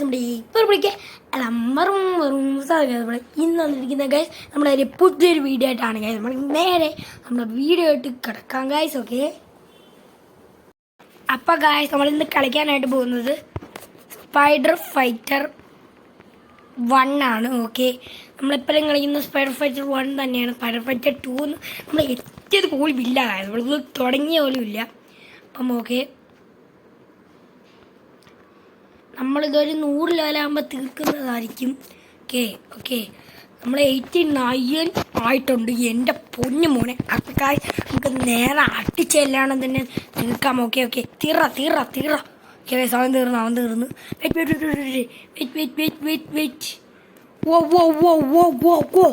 നമ്മുടെ ഇപ്പോൾ വിളിക്കുക ഇന്ന് വന്നിരിക്കുന്ന ഗൈസ് നമ്മുടെ ഒരു പുതിയൊരു വീഡിയോ ആയിട്ടാണ് ഗൈസ്. നമ്മൾ നേരെ നമ്മുടെ വീഡിയോ ആയിട്ട് കിടക്കാം ഗൈസ്. ഓക്കെ, അപ്പോൾ ഗൈസ് നമ്മളിന്ന് കളിക്കാനായിട്ട് പോകുന്നത് സ്പൈഡർ ഫൈറ്റർ 1 ആണ്. ഓക്കെ, നമ്മളെപ്പോഴും കളിക്കുന്ന സ്പൈഡർ ഫൈറ്റർ 1 തന്നെയാണ്. സ്പൈഡർ ഫൈറ്റർ 2 നമ്മൾ എത്തിയത് പോലും ഇല്ല ഗൈസ്, നമ്മളിത് തുടങ്ങിയ പോലും ഇല്ല. അപ്പം ഓക്കെ, നമ്മളിതൊരു 100 ലെവലാകുമ്പോൾ തീർക്കുന്നതായിരിക്കും. ഓക്കെ ഓക്കെ, നമ്മൾ 89 ആയിട്ടുണ്ട്. എൻ്റെ പൊന്നു മോനെ, അക്കായി നമുക്ക് നേരെ അടിച്ചെല്ലാണ് തന്നെ തീർക്കാം. ഓക്കെ ഓക്കെ, തീറ ഓക്കെ, അവൻ തീർന്നു. വെയിറ്റ് ഓ ഓ ഓ ഓ ഓ ഓ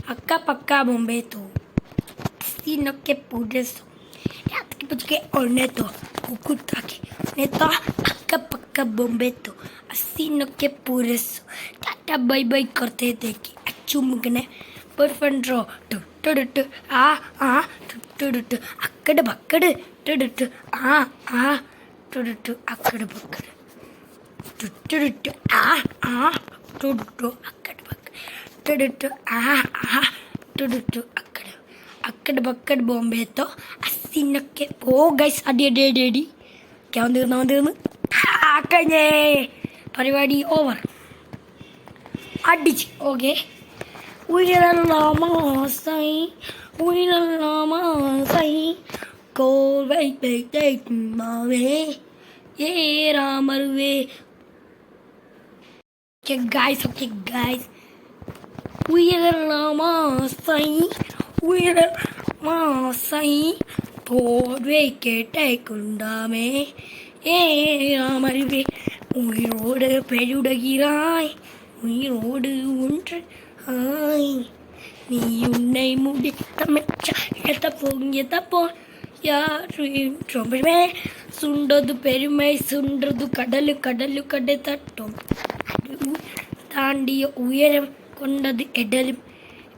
acá pa' acá, bombeto. Sino que por eso. Ya te que honesto. Cucutaque. Neto, acá pa' acá, bombeto. Así no que por eso. Tata bye bye corte de que achumgne. Boyfriend draw. Akkada bakkada. Akkada bakkada. അക്കടെ ബക്കട് ബോംബെത്തോ അസിനൊക്കെ. ഓ guys, അടി അവൻ തീർന്ന് കഴിഞ്ഞേ, പരിപാടി over, അടിച്ച്. Okay, guys, okay guys, போர்வை கேட்டை கொண்டாமே ஏமருவே உயிரோடு பெருடுகிறாய் உயிரோடு ஒன்று ஆய் நீ உன்னை முடித்தமைச்ச எதப்போ யாரையும் ரொம்பவே சுண்டது பெருமை சுண்டது கடலு கடை தட்டும் താണ്ടിയ ഉയരം കൊണ്ടത്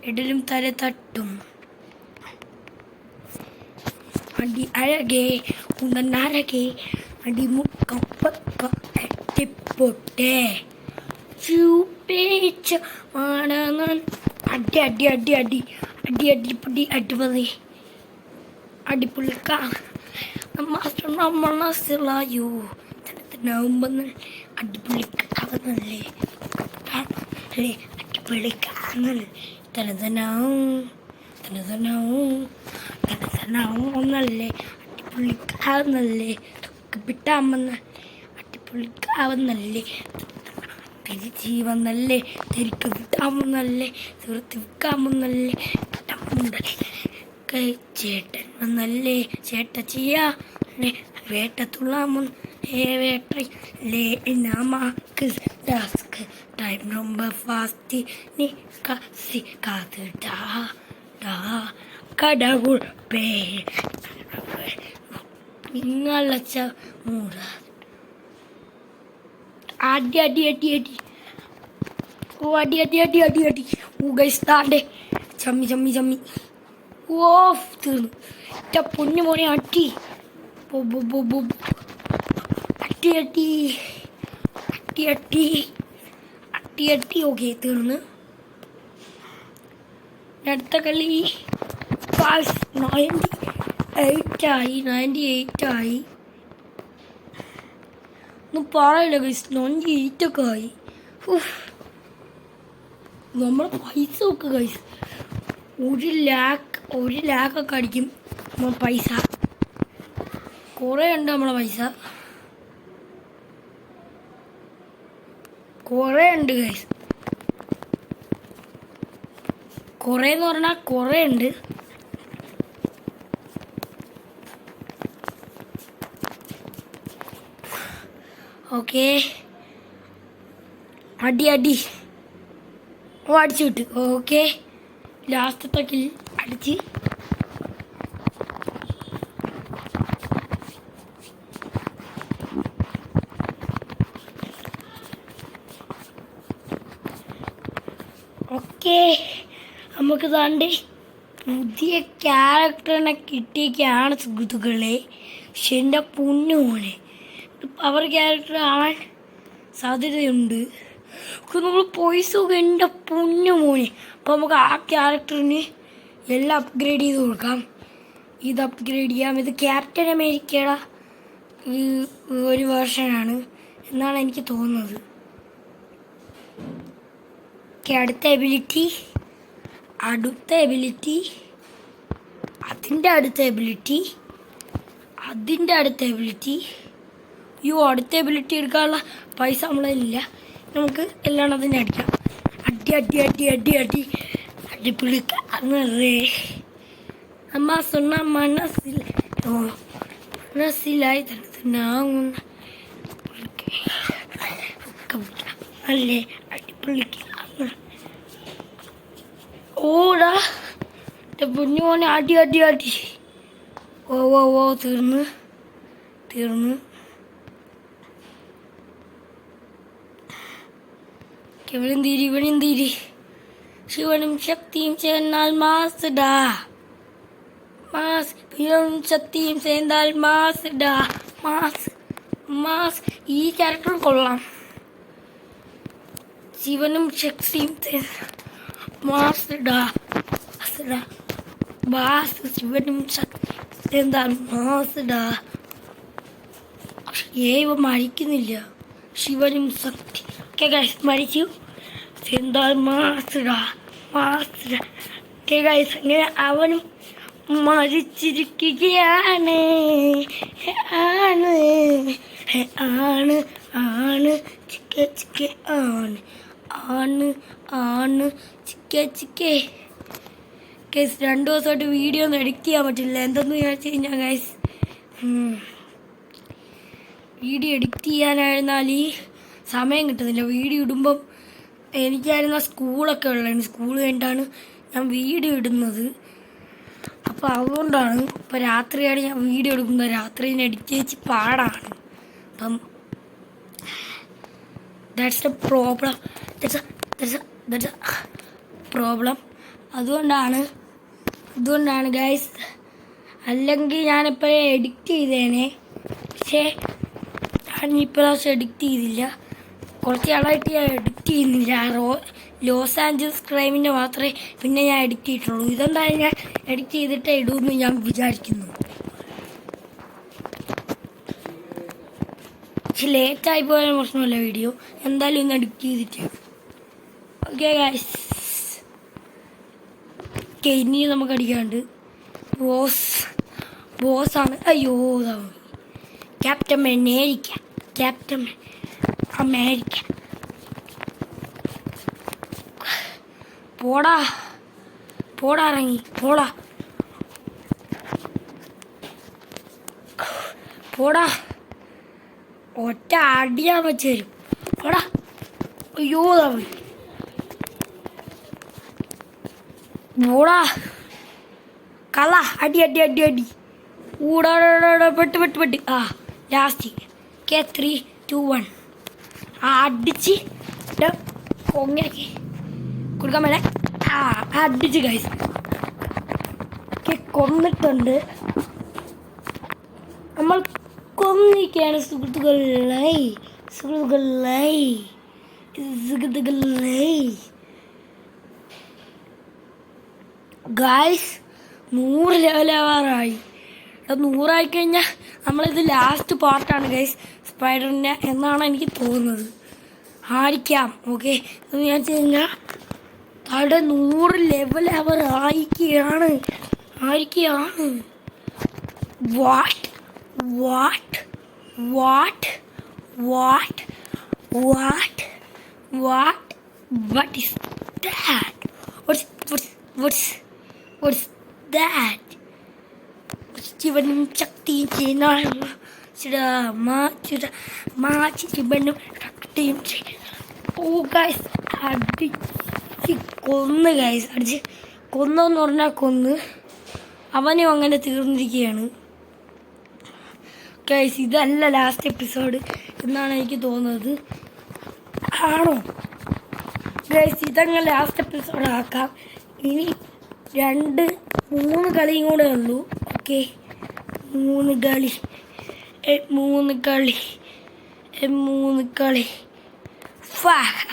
എടലും തല തട്ടും. അടി അഴകേ ഉണനരകേ അടിമുക്കം എട്ടിപ്പൊട്ടേ ചൂപ്പേച്ച മാണങ്ങൻ അടിപൊളി അടിപൊളിക്ക മനസ്സിലായോ നവംബർ അടിപൊളിക്കാവുന്നല്ലേ അടിപൊളിക്കാന്നല്ലേ തനതനല്ലേ അടിപൊളിക്കാവുന്നല്ലേ വിട്ടാമെന്ന് അടിപൊളിക്കാവുന്നല്ലേ തിരിച്ച് വന്നല്ലേ തിരിക്ക് വിട്ടാമെന്നല്ലേ തീർത്ത് വിൽക്കാമെന്നല്ലേ ചേട്ടൻ വന്നല്ലേ ചേട്ടച്ചിയാ വേട്ട തുള്ളാമേ വേട്ടല്ലേ നാമാക്ക് ടാസ്ക് ടൈം ரொம்ப ഫാസ്റ്റ് നീ കസി കാത്തിട്ടാ கடவுள் பே നിങ്ങളച്ച മൂട അടി ഓ അടി ഓ ഗൈസ് താണ്ടേ ചമ്മി ഓ തീർന്നു. പൊന്നു മോനെ അടി അടി ഓക്കെ തീർന്ന്. അടുത്ത കളി 98 ആയി ഒന്നും പറയില്ല ഗൈസ്, 98 ഒക്കെ ആയി. നമ്മൾ പൈസ ഒക്കെ ഗൈസ് 1 ലാഖൊക്കെ അടിക്കും നമ്മൾ പൈസ. കുറേ ഉണ്ട് നമ്മളെ പൈസ, കുറേ ഉണ്ട് ഗൈസ്. കുറേന്ന് പറഞ്ഞാൽ കുറേ ഉണ്ട്. ഓക്കെ, അടി അടിച്ചു വിട്ട്. ഓക്കെ, ലാസ്റ്റത്തെ കിൽ അടിച്ച് ഓക്കെ, നമുക്ക് താണ്ടി പുതിയ ക്യാരക്ടറിനെ കിട്ടിയൊക്കെയാണ് സുഹൃത്തുക്കളെ. പക്ഷെ എൻ്റെ പൊന്നു മോനെ പവർ ക്യാരക്ടർ ആവാൻ സാധ്യതയുണ്ട്. നമ്മൾ പൈസ എൻ്റെ പൊന്നു മോനെ. അപ്പോൾ നമുക്ക് ആ ക്യാരക്ടറിന് എല്ലാം അപ്ഗ്രേഡ് ചെയ്ത് കൊടുക്കാം. ഇത് അപ്ഗ്രേഡ് ചെയ്യാം. ഇത് ക്യാപ്റ്റൻ അമേരിക്കയുടെ ഒരു വേർഷനാണ് എന്നാണ് എനിക്ക് തോന്നുന്നത്. അടുത്ത എബിലിറ്റി, അതിൻ്റെ അടുത്ത എബിലിറ്റി. അടുത്ത എബിലിറ്റി എടുക്കാനുള്ള പൈസ നമ്മളതിലില്ല. നമുക്ക് എല്ലാം അതിനെ അടിക്കാം. അടിപൊളിക്കാന്നേ അമ്മ சொன்ன മനസ്സിലായി തന്നാങ്ങുന്ന അല്ലേ അടിപൊളിക്ക. ഓടാ പൊന്നുമോനെ അടി. ഓ തീർന്ന്. ഇവനും തീരി. ശിവനും ശക്തിയും ചേർന്നാൽ മാസ്ഡാ. ശക്തിയും ചേർന്നാൽ മാസ്ഡാ. മാസ് ഈ ക്യാരക്ടർ കൊള്ളാം. ശിവനും ശക്തിയും മാസ്ഡാ. ശിവനും ചേർന്നാൽ മാസ്ഡാ. ഇവ മരിക്കുന്നില്ല. ശിവനും ശക്തി മരിച്ചു ചേർന്നാൽ മാസ്ഡാ. അങ്ങനെ അവനും മരിച്ചിരിക്കുകയാണ്. ആണ് ചിക്കേ. ഗൈസ് 2 ദിവസമായിട്ട് വീഡിയോ ഒന്നും എഡിറ്റ് ചെയ്യാൻ പറ്റില്ല. എന്തെന്ന് വിചാരിച്ചു കഴിഞ്ഞാൽ ഗൈസ് വീഡിയോ എഡിറ്റ് ചെയ്യാനായിരുന്നാൽ ഈ സമയം കിട്ടുന്നില്ല. വീഡിയോ ഇടുമ്പം എനിക്കായിരുന്ന സ്കൂളൊക്കെ ഉള്ളതാണ്. സ്കൂൾ കഴിഞ്ഞിട്ടാണ് ഞാൻ വീഡിയോ ഇടുന്നത്. അപ്പോൾ അതുകൊണ്ടാണ് ഇപ്പോൾ രാത്രിയാണ് ഞാൻ വീഡിയോ എടുക്കുന്നത്. രാത്രി എഡിറ്റ് ചെയ്ത് പാടാണ്. അപ്പം ദാറ്റ്സ് എ പ്രോബ്ലം. അതുകൊണ്ടാണ് ഗൈസ്. അല്ലെങ്കിൽ ഞാനിപ്പോൾ എഡിറ്റ് ചെയ്തേനെ. പക്ഷേ ഞാൻ ഇപ്രാവശ്യം എഡിറ്റ് ചെയ്തില്ല. കുറച്ച് നാളായിട്ട് ഞാൻ എഡിറ്റ് ചെയ്യുന്നില്ല. ലോസ് ആഞ്ചൽസ് ക്രൈമിൻ്റെ മാത്രമേ പിന്നെ ഞാൻ എഡിറ്റ് ചെയ്തിട്ടുള്ളൂ. ഇതെന്തായാലും ഞാൻ എഡിറ്റ് ചെയ്തിട്ടേ ഇടുമെന്ന് ഞാൻ വിചാരിക്കുന്നു. പക്ഷെ ലേറ്റായി പോയ പ്രശ്നമല്ല വീഡിയോ. എന്തായാലും ഇന്ന് എഡിറ്റ് ചെയ്തിട്ട് ഓക്കെ ഗൈസ്. ഇനി നമുക്ക് അടിക്കാണ്ട് ബോസാണ്. അയ്യോ ക്യാപ്റ്റൻ അമേരിക്ക. പോടാ ഇറങ്ങി പോടാ. ഒറ്റ അടിയാൻ വെച്ച് തരും. പോടാ. അയ്യോ പോടാ കള്ള. അടി ഊടാ പെട്ട്. ലാസ്റ്റ് 3, 2, 1 അടിച്ച് കൊങ്ങാക്കി കൊടുക്കാൻ മേലെ അടിച്ച് ഗൈസ് കൊന്നിട്ടുണ്ട്. നമ്മൾ കൊന്നിരിക്കുകയാണ് സുഹൃത്തുക്കളെ. ഗൈസ് 100 ലെവലാവാറായി. 100 ആയിക്കഴിഞ്ഞാൽ നമ്മളിത് ലാസ്റ്റ് പാർട്ടാണ് ഗൈസ് സ്പൈഡറിൻ്റെ എന്നാണ് എനിക്ക് തോന്നുന്നത്. ആയിരിക്കാം. ഓക്കെ എന്ന് വിചാരിച്ചു കഴിഞ്ഞാൽ അവിടെ 100 ലെവൽ ആയിരിക്കുകയാണ്. What is that? What's that? ശിവനും ശക്തിയും ചെയ്യുന്ന ശിവനും ശക്തിയും അടിച്ച് കൊന്ന് ഗൈസ്. കൊന്നെന്ന് പറഞ്ഞാൽ കൊന്ന്. അവനും അങ്ങനെ തീർന്നിരിക്കുകയാണ് ഗൈസ്. ഇതല്ല ലാസ്റ്റ് എപ്പിസോഡ് എന്നാണ് എനിക്ക് തോന്നുന്നത്. ആണോ? ഗൈസ് ഇതങ്ങനെ ലാസ്റ്റ് എപ്പിസോഡ് ആക്കാം. ഇനി 2-3 കളിയും കൂടെ ഉള്ളൂ. ഓക്കെ, 3 കളി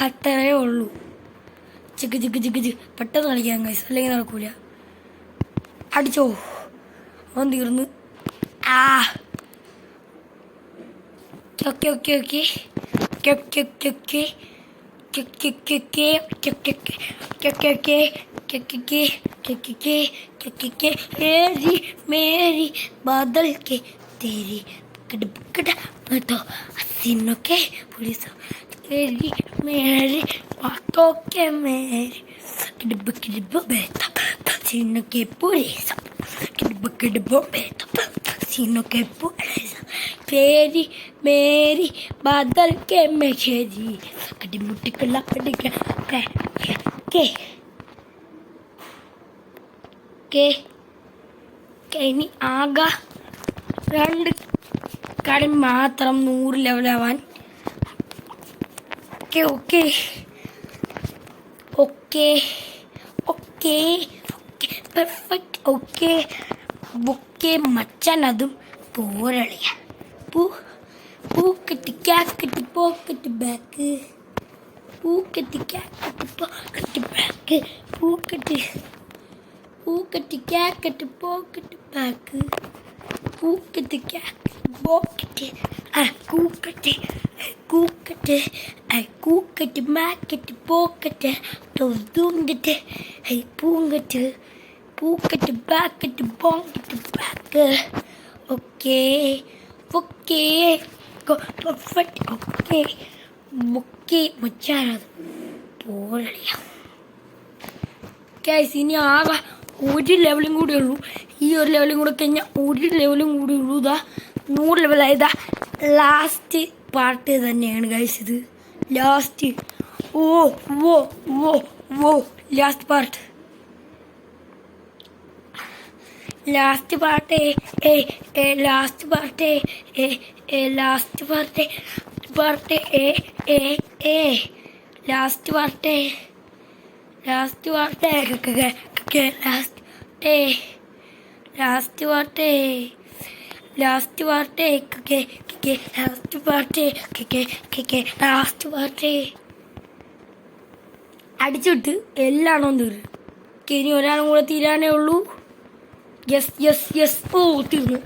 അത്രേ ഉള്ളൂ. ചിക്ക് പെട്ടെന്ന് കളിക്കാം ഗൈസ്, അല്ലെങ്കിൽ നടക്കൂല. അടിച്ചോ, അവൻ തീർന്നു. मेरी बादल के तेरी तो हसीनों के पुलिस तेरी मेरी बातों के मेरी बेटा हसीनों के पुलिस बेटा हसीनों के पुलिस तेरी मेरी बादल के मेरी कड़मुटिकला ഇനി ആകെ 2 കളി മാത്രം 100 ലെവലാവാൻ. Okay perfect. ഓക്കെ മച്ചാൻ, അതും പോരളിയ. പൂക്കറ്റ് കാക്കറ്റ് പോക്കറ്റ് ബാക്ക് പൂക്കറ്റ് കാക്കറ്റ് പോക്കറ്റ് ബാക്ക് പൂക്കറ്റ് കാക്കറ്റ് പോക്കറ്റ് ബാക്ക് പൂക്കറ്റ് കാക്കറ്റ് പോക്കറ്റ് കൂക്കറ്റ് മാക്കറ്റ് പോക്കറ്റ് തൂങ്കറ്റ് പൂക്കറ്റ് ബാക്കറ്റ് pocket back. Okay perfect. Okay മച്ചാനത് പോരളിയ. ഇനി ആകെ 1 ലെവലും കൂടി ഉള്ളൂ. ഈ 1 ലെവലും കൂടെ കഴിഞ്ഞാൽ 1 ലെവലും കൂടി ഉള്ളൂ. ഇതാ 100 ലെവലായതാ. ലാസ്റ്റ് പാർട്ട് തന്നെയാണ് ഗൈസ് ഇത്. Last last part last part അടിച്ചിട്ട് എല്ലാണോ തീർന്നു. ഇനി ഒരാളും കൂടെ തീരാനേ ഉള്ളൂ. യെസ് തീർന്നു.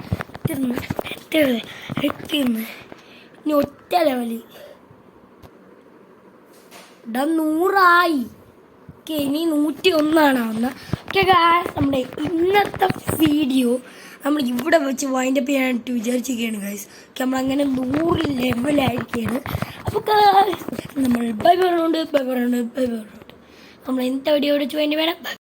ഇനി ഒറ്റ ലെവല് 100 ഇനി 101 ആവുന്ന. നമ്മുടെ ഇന്നത്തെ വീഡിയോ നമ്മൾ ഇവിടെ വെച്ച് വൈൻഡപ്പ് ചെയ്യാനായിട്ട് വിചാരിച്ചിരിക്കുകയാണ് ഗൈസ്. നമ്മളങ്ങനെ 100 ലെവലായിരിക്കുകയാണ്. അപ്പോൾ നമ്മൾ ബൈ പറയുന്നുണ്ട്. നമ്മൾ ഇന്നത്തെ വീഡിയോ വെച്ച് വൈൻഡപ്പ് ചെയ്യണം.